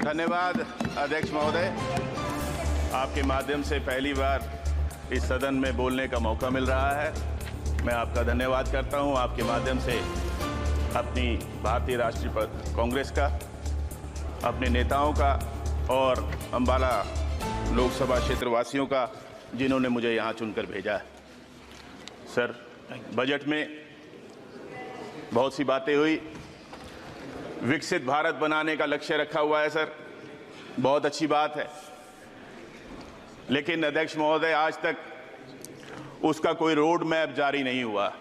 धन्यवाद अध्यक्ष महोदय। आपके माध्यम से पहली बार इस सदन में बोलने का मौका मिल रहा है। मैं आपका धन्यवाद करता हूं। आपके माध्यम से अपनी भारतीय राष्ट्रीय कांग्रेस का, अपने नेताओं का और अंबाला लोकसभा क्षेत्र वासियों का, जिन्होंने मुझे यहां चुनकर भेजा है। सर, बजट में बहुत सी बातें हुई। विकसित भारत बनाने का लक्ष्य रखा हुआ है सर, बहुत अच्छी बात है। लेकिन अध्यक्ष महोदय, आज तक उसका कोई रोड मैप जारी नहीं हुआ।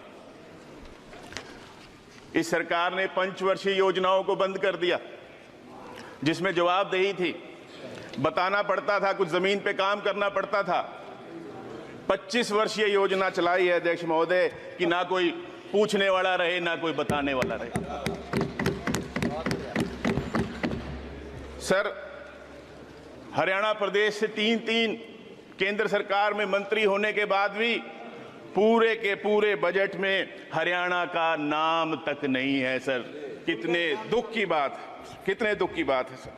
इस सरकार ने पंचवर्षीय योजनाओं को बंद कर दिया, जिसमें जवाबदेही थी, बताना पड़ता था, कुछ जमीन पे काम करना पड़ता था। 25 वर्षीय योजना चलाई है अध्यक्ष महोदय कि ना कोई पूछने वाला रहे, ना कोई बताने वाला रहे। सर, हरियाणा प्रदेश से 3 केंद्र सरकार में मंत्री होने के बाद भी पूरे के पूरे बजट में हरियाणा का नाम तक नहीं है सर। कितने दुख की बात है सर।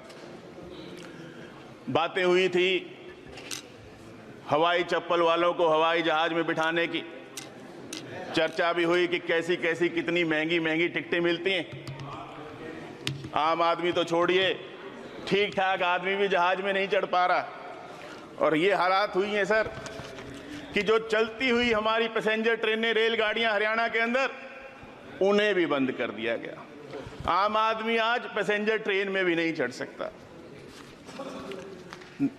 बातें हुई थी हवाई चप्पल वालों को हवाई जहाज में बिठाने की, चर्चा भी हुई कि कैसी कैसी कितनी महंगी महंगी टिकटें मिलती हैं। आम आदमी तो छोड़िए, ठीक ठाक आदमी भी जहाज में नहीं चढ़ पा रहा। और ये हालात हुई हैं सर कि जो चलती हुई हमारी पैसेंजर ट्रेनें, रेलगाड़ियां हरियाणा के अंदर, उन्हें भी बंद कर दिया गया। आम आदमी आज पैसेंजर ट्रेन में भी नहीं चढ़ सकता।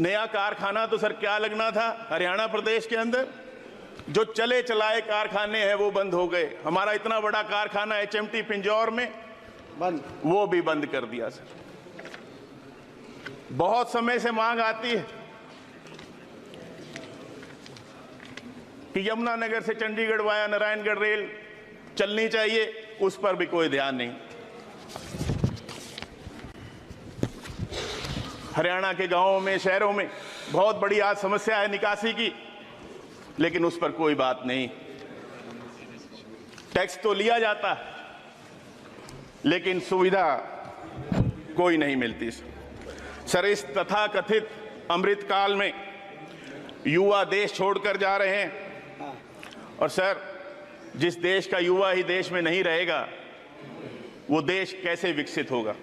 नया कारखाना तो सर क्या लगना था हरियाणा प्रदेश के अंदर। जो चले चलाए कारखाने हैं वो बंद हो गए। हमारा इतना बड़ा कारखाना HMT पिंजौर में बंद, वो भी बंद कर दिया सर। बहुत समय से मांग आती है कि यमुनानगर से चंडीगढ़ वाया नारायणगढ़ रेल चलनी चाहिए, उस पर भी कोई ध्यान नहीं। हरियाणा के गांवों में, शहरों में बहुत बड़ी आज समस्या है निकासी की, लेकिन उस पर कोई बात नहीं। टैक्स तो लिया जाता है, लेकिन सुविधा कोई नहीं मिलती सर। इस तथाकथित अमृतकाल में युवा देश छोड़कर जा रहे हैं। और सर, जिस देश का युवा ही देश में नहीं रहेगा, वो देश कैसे विकसित होगा।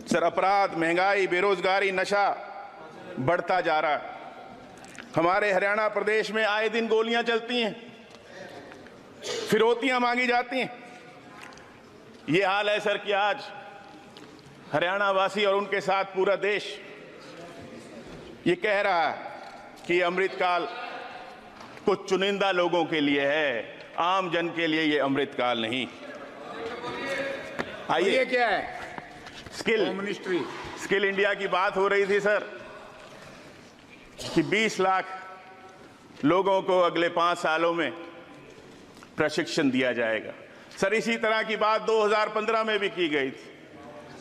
सर, अपराध, महंगाई, बेरोजगारी, नशा बढ़ता जा रहा है। हमारे हरियाणा प्रदेश में आए दिन गोलियां चलती हैं, फिरौतियां मांगी जाती हैं। ये हाल है सर कि आज हरियाणा वासी और उनके साथ पूरा देश ये कह रहा है कि अमृतकाल कुछ चुनिंदा लोगों के लिए है, आम जन के लिए ये अमृतकाल नहीं। आइए, क्या है स्किल इंडिया की बात हो रही थी सर कि 20 लाख लोगों को अगले 5 सालों में प्रशिक्षण दिया जाएगा। सर, इसी तरह की बात 2015 में भी की गई थी।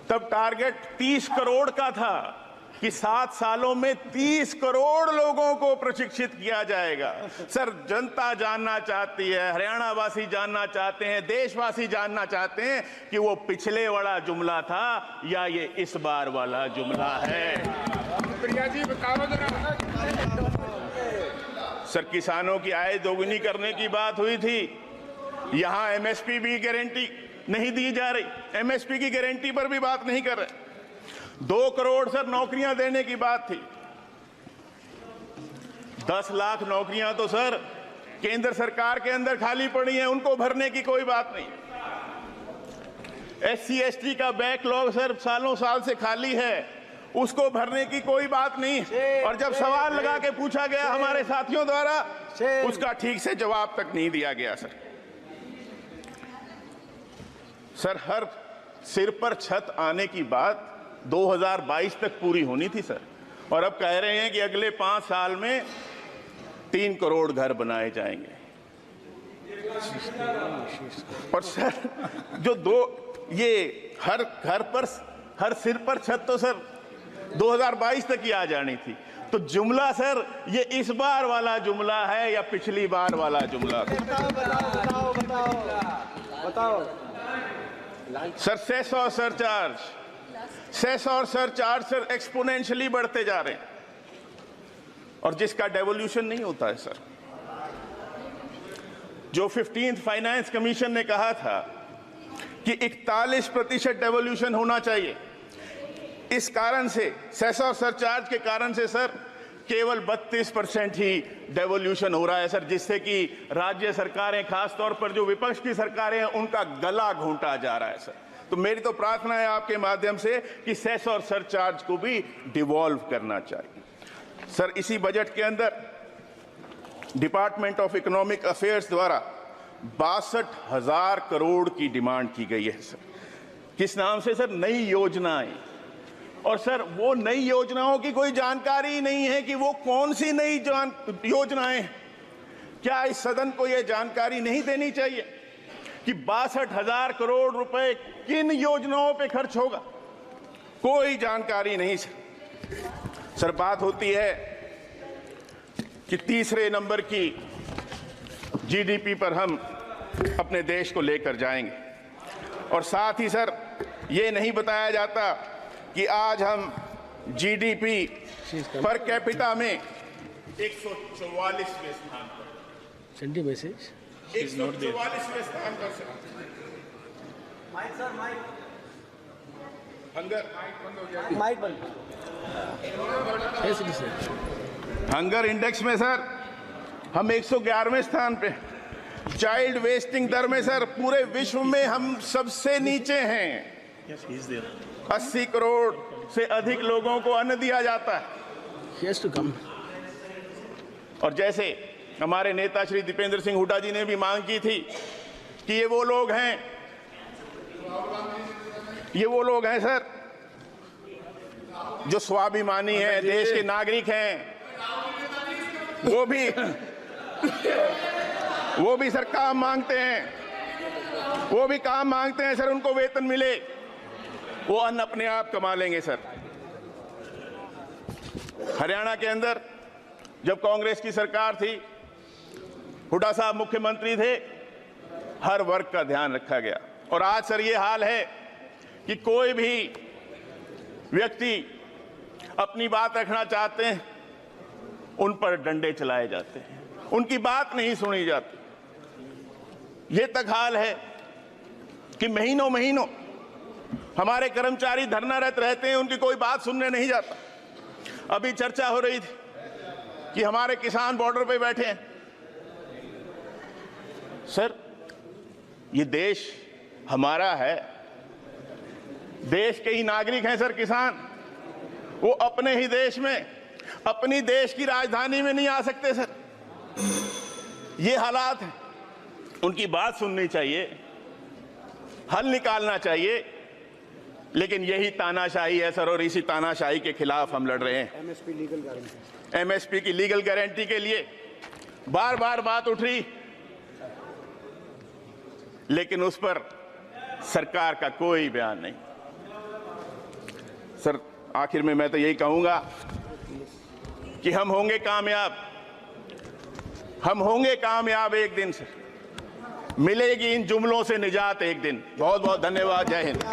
तब टारगेट 30 करोड़ का था कि 7 सालों में 30 करोड़ लोगों को प्रशिक्षित किया जाएगा। सर, जनता जानना चाहती है, हरियाणा वासी जानना चाहते हैं, देशवासी जानना चाहते हैं कि वो पिछले वाला जुमला था या ये इस बार वाला जुमला है। प्रिया जी बताओ जरा। सर, किसानों की आय दोगुनी करने की बात हुई थी। यहां MSP भी गारंटी नहीं दी जा रही। MSP की गारंटी पर भी बात नहीं कर रहे। 2 करोड़ सर नौकरियां देने की बात थी। 10 लाख नौकरियां तो सर केंद्र सरकार के अंदर खाली पड़ी हैं, उनको भरने की कोई बात नहीं। SC ST का बैकलॉग सर सालों साल से खाली है, उसको भरने की कोई बात नहीं। और जब सवाल लगा के पूछा गया हमारे साथियों द्वारा, उसका ठीक से जवाब तक नहीं दिया गया सर। हर सिर पर छत आने की बात 2022 तक पूरी होनी थी सर, और अब कह रहे हैं कि अगले 5 साल में 3 करोड़ घर बनाए जाएंगे। और सर, ये हर घर पर, हर सिर पर छत तो सर 2022 तक ही आ जानी थी। तो जुमला सर ये इस बार वाला जुमला है या पिछली बार वाला जुमला? बताओ। सर, सेस और सरचार्ज सेस और सरचार्ज सर एक्सपोनेंशियली बढ़ते जा रहे हैं और जिसका डेवोल्यूशन नहीं होता है सर। जो 15th फाइनेंस कमीशन ने कहा था कि 41% डेवोल्यूशन होना चाहिए, इस कारण से सेस और सरचार्ज के कारण से सर केवल 32% ही डेवोल्यूशन हो रहा है सर, जिससे कि राज्य सरकारें, खासतौर पर जो विपक्ष की सरकारें हैं, उनका गला घोंटा जा रहा है सर। तो मेरी तो प्रार्थना है आपके माध्यम से कि सेस और सरचार्ज को भी डिवॉल्व करना चाहिए सर। इसी बजट के अंदर डिपार्टमेंट ऑफ इकोनॉमिक अफेयर्स द्वारा 62,000 करोड़ की डिमांड की गई है सर। किस नाम से सर? नई योजनाएं। और सर वो नई योजनाओं की कोई जानकारी नहीं है कि वो कौन सी नई योजनाएं। क्या इस सदन को यह जानकारी नहीं देनी चाहिए कि 62,000 करोड़ रुपए किन योजनाओं पे खर्च होगा? कोई जानकारी नहीं सर। सर बात होती है कि तीसरे नंबर की जीडीपी पर हम अपने देश को लेकर जाएंगे और साथ ही सर ये नहीं बताया जाता कि आज हम जीडीपी पर कैपिटा में 144वें स्थान पर, सेंडी मैसेज 144वें स्थान पर सर। हंगर इंडेक्स में सर हम 111वें स्थान पे। चाइल्ड वेस्टिंग दर में सर पूरे विश्व में हम सबसे नीचे हैं। 80 करोड़ से अधिक लोगों को अन्न दिया जाता है। और जैसे हमारे नेता श्री दीपेंद्र सिंह हुड्डा जी ने भी मांग की थी कि ये वो लोग हैं सर जो स्वाभिमानी हैं, देश के नागरिक हैं, वो भी सर काम मांगते हैं, वो भी काम मांगते हैं सर, उनको वेतन मिले, वो अन्न अपने आप कमा लेंगे सर। हरियाणा के अंदर जब कांग्रेस की सरकार थी, हुड्डा साहब मुख्यमंत्री थे, हर वर्ग का ध्यान रखा गया। और आज सर ये हाल है कि कोई भी व्यक्ति अपनी बात रखना चाहते हैं, उन पर डंडे चलाए जाते हैं, उनकी बात नहीं सुनी जाती। ये तक हाल है कि महीनों महीनों हमारे कर्मचारी धरनारत रहते हैं, उनकी कोई बात सुनने नहीं जाता। अभी चर्चा हो रही थी कि हमारे किसान बॉर्डर पे बैठे हैं। सर ये देश हमारा है, देश के ही नागरिक हैं सर किसान। वो अपने ही देश में, अपनी देश की राजधानी में नहीं आ सकते सर। ये हालात हैं, उनकी बात सुननी चाहिए, हल निकालना चाहिए, लेकिन यही तानाशाही है सर और इसी तानाशाही के खिलाफ हम लड़ रहे हैं। एमएसपी की लीगल गारंटी के लिए बार बार बात उठ रही, लेकिन उस पर सरकार का कोई बयान नहीं। सर आखिर में मैं तो यही कहूंगा कि हम होंगे कामयाब एक दिन सर। मिलेगी इन जुमलों से निजात एक दिन। बहुत बहुत धन्यवाद। जय हिंद।